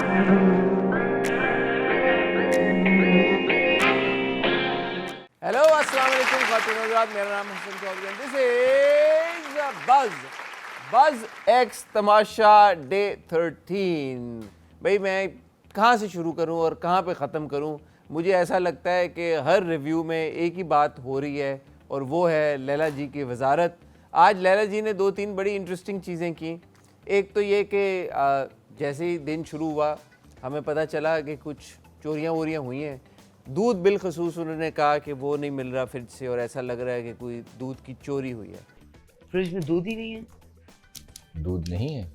Hello अस्सलाम वालेकुम ख़ातिन हज़रात, मेरा नाम हसन चौधरी है। This is buzz x Tamasha day 13। भाई मैं कहाँ से शुरू करूँ और कहाँ पे ख़त्म करूँ? मुझे ऐसा लगता है कि हर रिव्यू में एक ही बात हो रही है और वो है लैला जी की वजारत। आज लैला जी ने 2-3 बड़ी इंटरेस्टिंग चीज़ें की। एक तो ये कि जैसे ही दिन शुरू हुआ हमें पता चला कि कुछ चोरियाँ वोरियाँ हुई हैं। दूध बिलखसूस उन्होंने कहा कि वो नहीं मिल रहा फ्रिज से और ऐसा लग रहा है कि कोई दूध की चोरी हुई है। फ्रिज में दूध ही नहीं है। दूध नहीं है।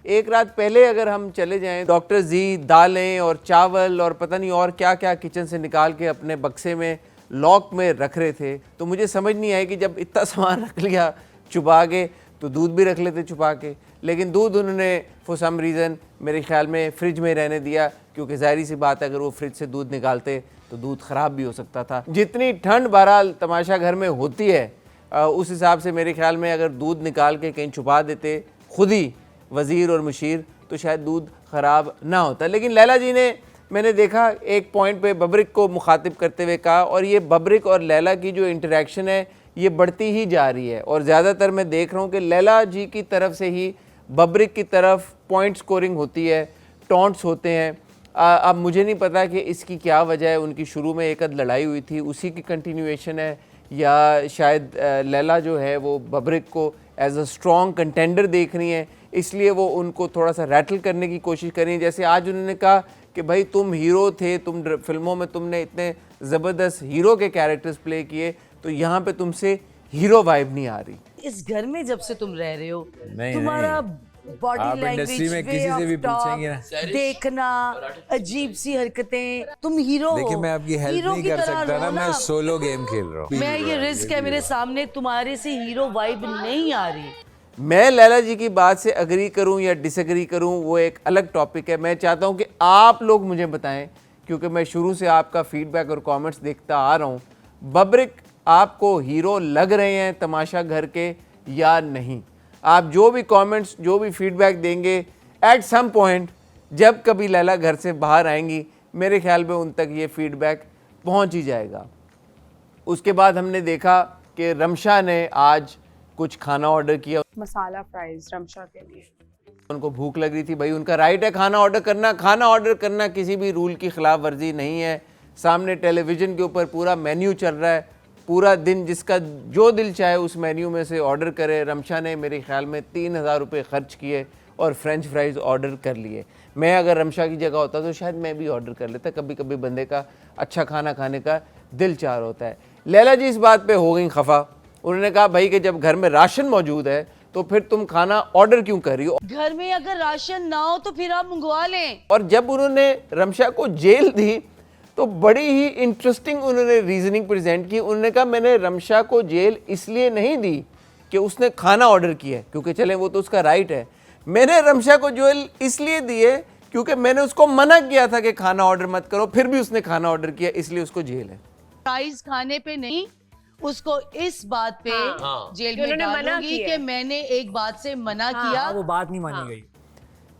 एक रात पहले अगर हम चले जाएं, डॉक्टर जी दालें और चावल और पता नहीं और क्या क्या किचन से निकाल के अपने बक्से में लॉक में रख रहे थे, तो मुझे समझ नहीं आई कि जब इतना सामान रख लिया छुपा के तो दूध भी रख लेते छुपा के। लेकिन दूध उन्होंने फॉर सम रीज़न मेरे ख्याल में फ्रिज में रहने दिया, क्योंकि ज़ाहिर सी बात है अगर वो फ्रिज से दूध निकालते तो दूध ख़राब भी हो सकता था। जितनी ठंड बहरहाल तमाशा घर में होती है उस हिसाब से मेरे ख्याल में अगर दूध निकाल के कहीं छुपा देते खुद ही वज़ीर और मुशीर तो शायद दूध ख़राब ना होता। लेकिन लैला जी ने, मैंने देखा एक पॉइंट पे बब्रिक को मुखातिब करते हुए कहा, और ये बब्रिक और लैला की जो इंटरेक्शन है ये बढ़ती ही जा रही है और ज़्यादातर मैं देख रहा हूँ कि लैला जी की तरफ से ही बब्रिक की तरफ पॉइंट स्कोरिंग होती है, टॉन्ट्स होते हैं। अब मुझे नहीं पता कि इसकी क्या वजह है। उनकी शुरू में एक लड़ाई हुई थी, उसी की कंटिन्यूएशन है, या शायद लैला जो है वो बब्रिक को एज अ स्ट्रॉन्ग कंटेंडर देख रही हैं, इसलिए वो उनको थोड़ा सा रैटल करने की कोशिश कर रही हैं। जैसे आज उन्होंने कहा कि भाई तुम हीरो थे, तुम फिल्मों में तुमने इतने ज़बरदस्त हीरो के कैरेक्टर्स प्ले किए, तो यहाँ पे तुमसे हीरो वाइब नहीं आ रही। इस घर में जब से तुम रह रहे हो, नहीं, तुम्हारा बॉडी आप इंडस्ट्री लैंग्वेज, में किसी से भी पूछेंगे ना, देखना, अजीब सी हरकतें, तुम हीरो हो। देखिए मैं आपकी हेल्प हीरो नहीं की कर तरह सकता ना, रहो मैं सोलो गेम खेल रहा हूँ। मैं ये रिस्क है मेरे सामने, तुम्हारे से हीरो वाइब नहीं आ रही। मैं लैला जी की बात से अग्री करूं या डिसएग्री करूं वो एक अलग टॉपिक है। मैं चाहता हूं कि आप लोग मुझे बताएं, क्योंकि मैं शुरू से आपका फीडबैक और कमेंट्स देखता आ रहा हूं। बब्रिक आपको हीरो लग रहे हैं तमाशा घर के या नहीं? आप जो भी कमेंट्स, जो भी फीडबैक देंगे एट सम पॉइंट, जब कभी लैला घर से बाहर आएंगी, मेरे ख्याल में उन तक ये फीडबैक पहुँच ही जाएगा। उसके बाद हमने देखा कि रमशा ने आज कुछ खाना ऑर्डर किया, मसाला फ्राइज रमशा के लिए। उनको भूख लग रही थी। भाई उनका राइट है खाना ऑर्डर करना। खाना ऑर्डर करना किसी भी रूल की खिलाफ वर्जी नहीं है। सामने टेलीविज़न के ऊपर पूरा मेन्यू चल रहा है, पूरा दिन जिसका जो दिल चाहे उस मेन्यू में से ऑर्डर करे। रमशा ने मेरे ख्याल में 3000 रुपये ख़र्च किए और फ्रेंच फ्राइज़ ऑर्डर कर लिए। मैं अगर रमशा की जगह होता तो शायद मैं भी ऑर्डर कर लेता। कभी कभी बंदे का अच्छा खाना खाने का दिल चाह होता है। लैला जी इस बात पर हो गई खफा। उन्होंने कहा भाई कि जब घर में राशन मौजूद है तो फिर तुम खाना ऑर्डर क्यों कर रही हो? घर में अगर राशन ना हो तो फिर आप मंगवा लें। और जब उन्होंने रमशा को जेल दी तो बड़ी ही इंटरेस्टिंग उन्होंने रीजनिंग प्रेजेंट की। उन्होंने कहा मैंने रमशा को जेल इसलिए नहीं दी कि उसने खाना ऑर्डर किया, क्योंकि चले वो तो उसका राइट है। मैंने रमशा को जेल इसलिए दी है क्योंकि मैंने उसको मना किया था कि खाना ऑर्डर मत करो, फिर भी उसने खाना ऑर्डर किया, इसलिए उसको जेल है। फ्राइज खाने पे नहीं, उसको इस बात पे जेल में डालूंगी कि मैंने एक बात से मना किया। वो बात नहीं मानी गई।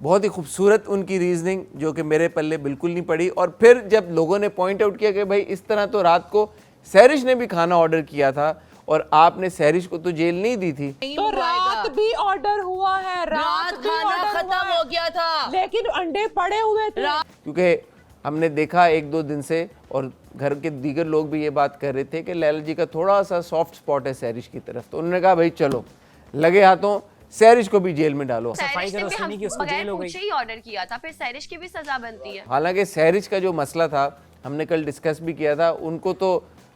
बहुत ही खूबसूरत उनकी रीजनिंग, जो कि मेरे पल्ले बिल्कुल नहीं पड़ी। और फिर जब लोगों ने पॉइंट आउट किया कि भाई इस तरह तो रात को सहरिश ने भी खाना ऑर्डर किया था और आपने सहरिश को तो जेल नहीं दी थी। तो रात भी ऑर्डर हुआ है, रात खाना खत्म हो गया था, लेकिन अंडे पड़े हुए थे। क्योंकि हमने देखा 1-2 दिन से, और घर के दीगर लोग भी ये बात कर रहे थे कि लैला जी का थोड़ा सा सॉफ्ट स्पॉट है सहरिश की तरफ। तो उन्होंने कहा भाई चलो लगे हाथों सहरिश को भी जेल में डालो। सफाई करो, उसने नहीं की, उसको जेल हो गई। ही ऑर्डर किया था, फिर सहरिश की भी सजा बनती है। हालांकि सहरिश का जो मसला था हमने कल डिस्कस भी किया था, उनको तो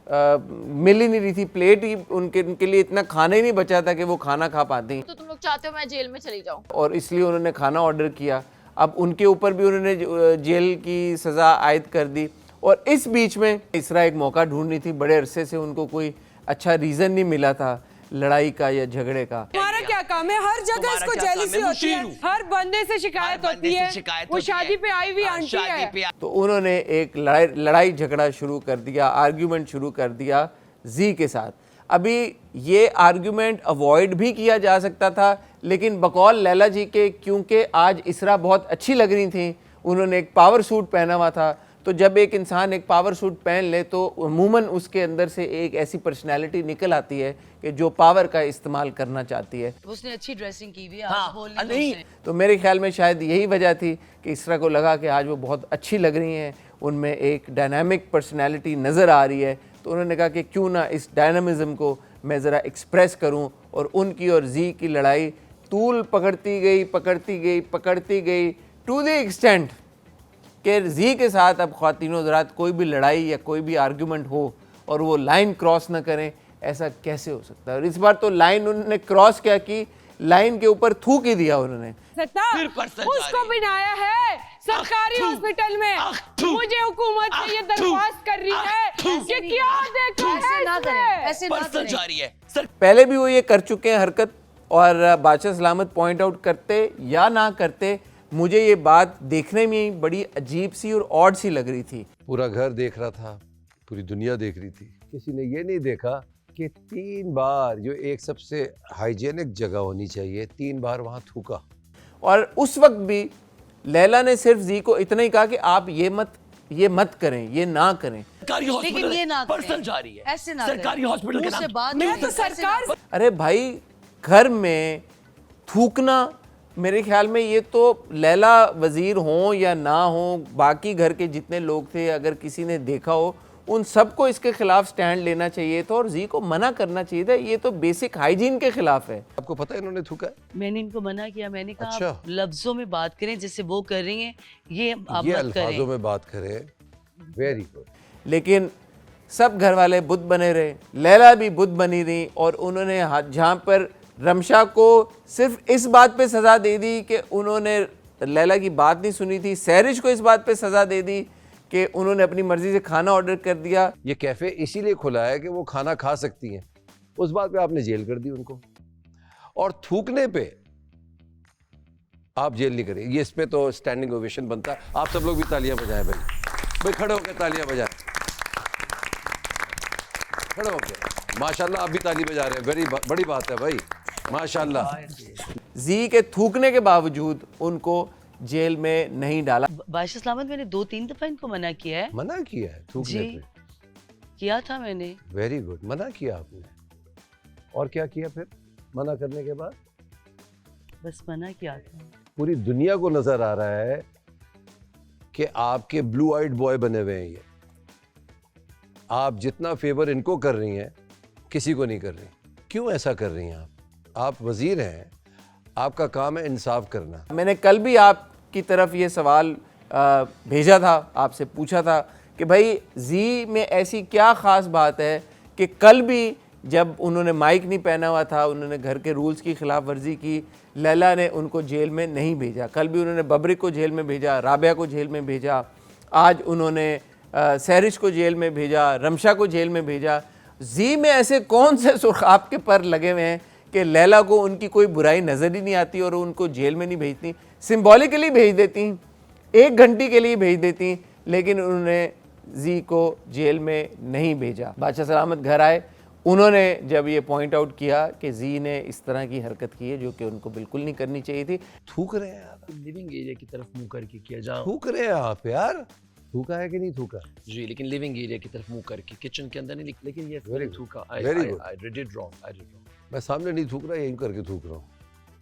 मिल ही नहीं रही थी प्लेट ही, उनके लिए इतना खाना ही नहीं बचा था कि वो खाना खा पाती। तो तुम लोग चाहते हो मैं जेल में चली जाऊं? और इसलिए उन्होंने खाना ऑर्डर किया। अब उनके ऊपर भी उन्होंने जेल की सज़ा आयद कर दी। और इस बीच में इसरा एक मौका ढूंढ रही थी, बड़े अरसे से उनको कोई अच्छा रीज़न नहीं मिला था लड़ाई का या झगड़े का। हमारा क्या काम है? हर जगह इसको जेलसी होती है, हर बंदे से शिकायत होती है। वो शादी पे आई हुई आंटी है। तो उन्होंने एक लड़ाई झगड़ा शुरू कर दिया, आर्ग्यूमेंट शुरू कर दिया जी के साथ। अभी ये आर्ग्यूमेंट अवॉइड भी किया जा सकता था, लेकिन बकौल लैला जी के, क्योंकि आज इसरा बहुत अच्छी लग रही थी, उन्होंने एक पावर सूट पहना हुआ था, तो जब एक इंसान एक पावर सूट पहन ले तो अमूमन उसके अंदर से एक ऐसी पर्सनैलिटी निकल आती है कि जो पावर का इस्तेमाल करना चाहती है। उसने अच्छी ड्रेसिंग की हुई है, हाँ, आज बोलने दो नहीं। उसे। तो मेरे ख्याल में शायद यही वजह थी कि इसरा को लगा कि आज वो बहुत अच्छी लग रही हैं, उनमें एक डायनामिक पर्सनैलिटी नज़र आ रही है, तो उन्होंने कहा कि क्यों ना इस डायनामिज़म को मैं ज़रा एक्सप्रेस करूं। और उनकी और जी की लड़ाई तूल पकड़ती गई टू द एक्सटेंट कि जी के साथ अब ख़वातीनो हज़रात कोई भी लड़ाई या कोई भी आर्गूमेंट हो और वो लाइन क्रॉस ना करें, ऐसा कैसे हो सकता है। और इस बार तो लाइन उन्होंने क्रॉस क्या की, लाइन के ऊपर थूक ही दिया उन्होंने। फिर पर्सन जा उसको रही है। बनाया है सरकारी थू। हॉस्पिटल में। थू। मुझे हुकूमत से ये थू। दरख्वास्त कर रही है थू। कि क्या देखा ऐसे है ना इसमें? करें, ऐसे ना पर्सन करें। जा रही है सर। पहले भी वो ये कर चुके हैं हरकत, और बादशाह सलामत पॉइंट आउट करते या ना करते, मुझे ये बात देखने में बड़ी अजीब सी और ऑड सी लग रही थी। पूरा घर देख रहा था, पूरी दुनिया देख रही थी, किसी ने ये नहीं देखा कि 3 बार जो एक सबसे हाइजेनिक जगह होनी चाहिए 3 बार वहाँ थूका। और उस वक्त भी लैला ने सिर्फ जी को इतना ही कहा कि आप ये मत करें, ये ना करें। सरकारी लेकिन हॉस्पिटल ये ना करें। पर्सन जा रही है, ऐसे ना सरकारी करें। हॉस्पिटल के मुंह से नाम बात मैं नहीं तो है, ऐसे ना सरकार अरे भाई, घर में थूकना, मेरे ख्याल में ये तो लैला वज़ीर हों या ना हो, बाकी घर के जितने लोग थे, अगर किसी ने देखा हो उन सबको इसके खिलाफ स्टैंड लेना चाहिए था और जी को मना करना चाहिए था। ये तो बेसिक हाइजीन के खिलाफ है। आपको पता है इन्होंने थूका है? मैंने इनको मना किया, मैंने कहा अच्छा। आप लफ्जों में बात करें जैसे वो कर रही हैं, ये आप ये मत अल्फाजों करें। में बात करें, वेरी गुड। लेकिन सब घर वाले बुद्ध बने रहे, लैला भी बुद्ध बनी रही, और उन्होंने जहाँ पर रमशा को सिर्फ इस बात पे सज़ा दे दी कि उन्होंने लैला की बात नहीं सुनी थी, सहरिश को इस बात पे सज़ा दे दी कि उन्होंने अपनी मर्ज़ी से खाना ऑर्डर कर दिया। ये कैफ़े इसीलिए खुला है कि वो खाना खा सकती हैं, उस बात पे आपने जेल कर दी उनको। और थूकने पे आप जेल नहीं करें, ये इस पे तो स्टैंडिंग ओवेशन बनता है। आप सब लोग भी तालियां बजाएं भाई खड़े होकर तालियां बजाएं, खड़े होकर। माशाल्लाह आप भी ताली बजा रहे हैं, बड़ी बात है भाई, माशाल्लाह। जी के थूकने के बावजूद उनको जेल में नहीं डाला। बादशाह सलामत, मैंने 2-3 दफा इनको मना किया है, मना किया है थूकने जी। पे? किया था मैंने। वेरी गुड, मना किया आपने। और क्या किया फिर मना करने के बाद? बस मना किया था। पूरी दुनिया को नजर आ रहा है कि आपके ब्लू आइड बॉय बने हुए हैं ये। आप जितना फेवर इनको कर रही हैं किसी को नहीं कर रही। क्यों ऐसा कर रही हैं आप वजीर हैं, आपका काम है इंसाफ करना। मैंने कल भी आपकी तरफ ये सवाल भेजा था, आपसे पूछा था कि भाई जी में ऐसी क्या ख़ास बात है कि कल भी जब उन्होंने माइक नहीं पहना हुआ था, उन्होंने घर के रूल्स की खिलाफ वर्जी की, लैला ने उनको जेल में नहीं भेजा। कल भी उन्होंने बबरिक को जेल में भेजा, राबिया को जेल में भेजा, आज उन्होंने सहरिश को जेल में भेजा, रमशा को जेल में भेजा। जी में ऐसे कौन से सुर्ख आपके पर लगे हुए हैं कि लैला को उनकी कोई बुराई नज़र ही नहीं आती और उनको जेल में नहीं भेजती? सिंबॉलिकली भेज देती, 1 घंटे के लिए भेज देती, लेकिन उन्होंने जी को जेल में नहीं भेजा। बादशाह सलामत घर आए, उन्होंने जब ये पॉइंट आउट किया कि जी ने इस तरह की हरकत की है जो कि उनको बिल्कुल नहीं करनी चाहिए थी। थूक रहे हैं आप, लिविंग एरिया की तरफ मुंह करके किया जाओ। थूक रहे हैं आप यार। थूका है कि नहीं थूका? जी, लेकिन लिविंग एरिया की तरफ मुंह करके, किचन के अंदर नहीं, लेकिन ये Very good. थूका। Very good. I did it wrong. I did it wrong. मैं सामने नहीं थूक रहा, यहीं करके थूक रहा हूँ।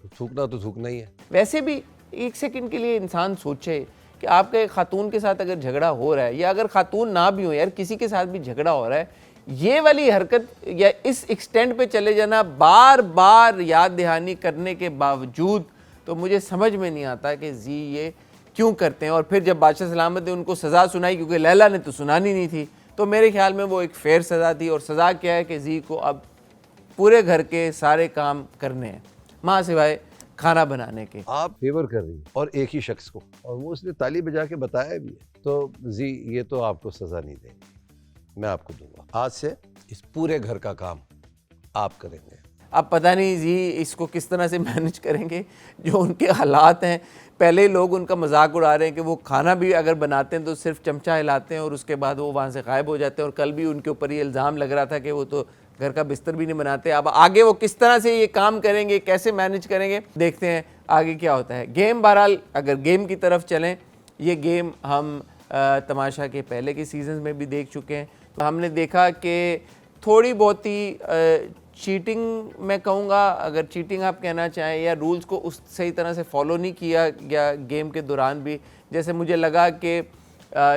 तो थूकना तो थूकना ही है। वैसे भी 1 सेकंड के लिए इंसान सोचे कि आपका एक खातून के साथ अगर झगड़ा हो रहा है, या अगर खातून ना भी हो यार, किसी के साथ भी झगड़ा हो रहा है, ये वाली हरकत या इस एक्सटेंट पे चले जाना, बार बार याद दहानी करने के बावजूद, तो मुझे समझ में नहीं आता कि जी ये क्यों करते हैं। और फिर जब बादशाह सलामत ने उनको सज़ा सुनाई, क्योंकि लैला ने तो सुनानी नहीं थी, तो मेरे ख्याल में वो एक फेयर सज़ा थी। और सज़ा क्या है कि जी को अब पूरे घर के सारे काम करने हैं, माँ सिवाय खाना बनाने के। आप फेवर कर रही हैं और एक ही शख्स को, और वो उसने ताली बजा के बताया भी है। तो जी ये तो आपको सज़ा नहीं देंगे, मैं आपको दूंगा। आज से इस पूरे घर का काम आप करेंगे। अब पता नहीं जी इसको किस तरह से मैनेज करेंगे, जो उनके हालात हैं। पहले लोग उनका मजाक उड़ा रहे हैं कि वो खाना भी अगर बनाते हैं तो सिर्फ चमचा हिलाते हैं और उसके बाद वो वहाँ से गायब हो जाते हैं। और कल भी उनके ऊपर ये इल्ज़ाम लग रहा था कि वो तो घर का बिस्तर भी नहीं बनाते। अब आगे वो किस तरह से ये काम करेंगे, कैसे मैनेज करेंगे, देखते हैं आगे क्या होता है। गेम बहरहाल, अगर गेम की तरफ चलें, ये गेम हम तमाशा के पहले के सीजन में भी देख चुके हैं। तो हमने देखा कि थोड़ी बहुत ही चीटिंग मैं कहूँगा, अगर चीटिंग आप कहना चाहें, या रूल्स को उस सही तरह से फॉलो नहीं किया गया गेम के दौरान भी। जैसे मुझे लगा कि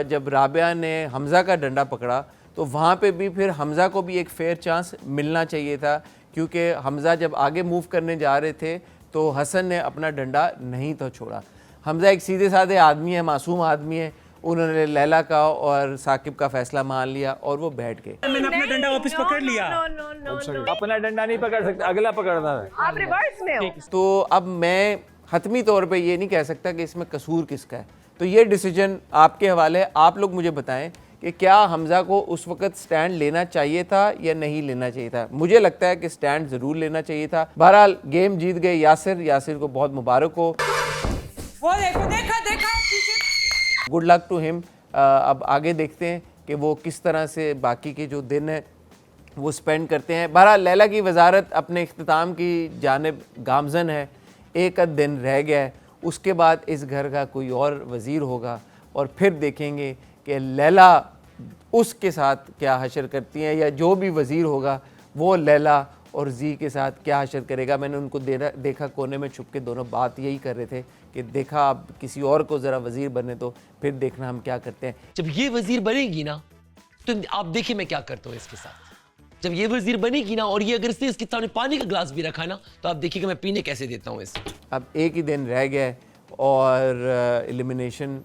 जब राबिया ने हमज़ा का डंडा पकड़ा तो वहाँ पे भी फिर हमज़ा को भी एक फेयर चांस मिलना चाहिए था, क्योंकि हमज़ा जब आगे मूव करने जा रहे थे तो हसन ने अपना डंडा नहीं तो छोड़ा। हमज़ा एक सीधे साधे आदमी है, मासूम आदमी है, उन्होंने लैला का और साकिब का फैसला मान लिया और वो बैठ गए। मैंने अपना डंडा वापस पकड़ लिया। अपना डंडा नहीं पकड़ सकते, अगला पकड़ना है। आप रिवर्स में हो। तो अब मैं हतमी तौर पे ये नहीं कह सकता कि इसमें कसूर किसका है, तो ये डिसीजन आपके हवाले। आप लोग मुझे बताएं कि क्या हमज़ा को उस वक्त स्टैंड लेना चाहिए था या नहीं लेना चाहिए था। मुझे लगता है कि स्टैंड ज़रूर लेना चाहिए था। बहरहाल गेम जीत गए यासिर को बहुत मुबारक हो। वो देखो, देखा गुड लक टू हिम। अब आगे देखते हैं कि वो किस तरह से बाकी के जो दिन है वो स्पेंड करते हैं। बहरहाल लैला की वजारत अपने इख्तिताम की जानिब गामजन है। एक आध दिन रह गया है, उसके बाद इस घर का कोई और वज़ीर होगा और फिर देखेंगे कि लैला उसके साथ क्या हशर करती हैं, या जो भी वज़ीर होगा वो लैला और जी के साथ क्या हशर करेगा। मैंने उनको देखा कोने में छुप के दोनों बात यही कर रहे थे कि देखा आप किसी और को ज़रा वज़ीर बने तो फिर देखना हम क्या करते हैं। जब ये वजीर बनेगी ना तो आप देखिए मैं क्या करता हूँ इसके साथ। जब ये वजीर बनेगी ना और ये अगर इसने इसके सामने पानी का ग्लास भी रखा ना तो आप देखिएगा मैं पीने कैसे देता हूँ इसे। अब एक ही दिन रह गया है और एलिमिनेशन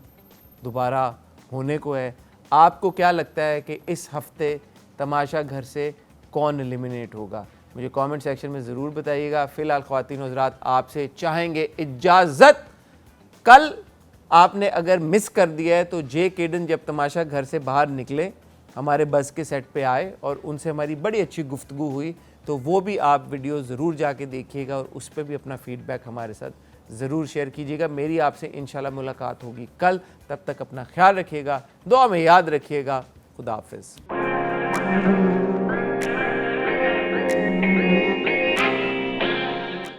दोबारा होने को है। आपको क्या लगता है कि इस हफ्ते तमाशा घर से कौन एलिमिनेट होगा? मुझे कमेंट सेक्शन में ज़रूर बताइएगा। फ़िलहाल ख़वातीन हज़रात आपसे चाहेंगे इजाज़त। कल आपने अगर मिस कर दिया है तो जे केडन जब तमाशा घर से बाहर निकले हमारे बस के सेट पे आए और उनसे हमारी बड़ी अच्छी गुफ्तगू हुई, तो वो भी आप वीडियो ज़रूर जाके देखिएगा और उस पर भी अपना फ़ीडबैक हमारे साथ ज़रूर शेयर कीजिएगा। मेरी आपसे इंशाल्लाह मुलाकात होगी कल। तब तक अपना ख्याल रखिएगा, दुआ में याद रखिएगा। खुदा हाफ़िज़।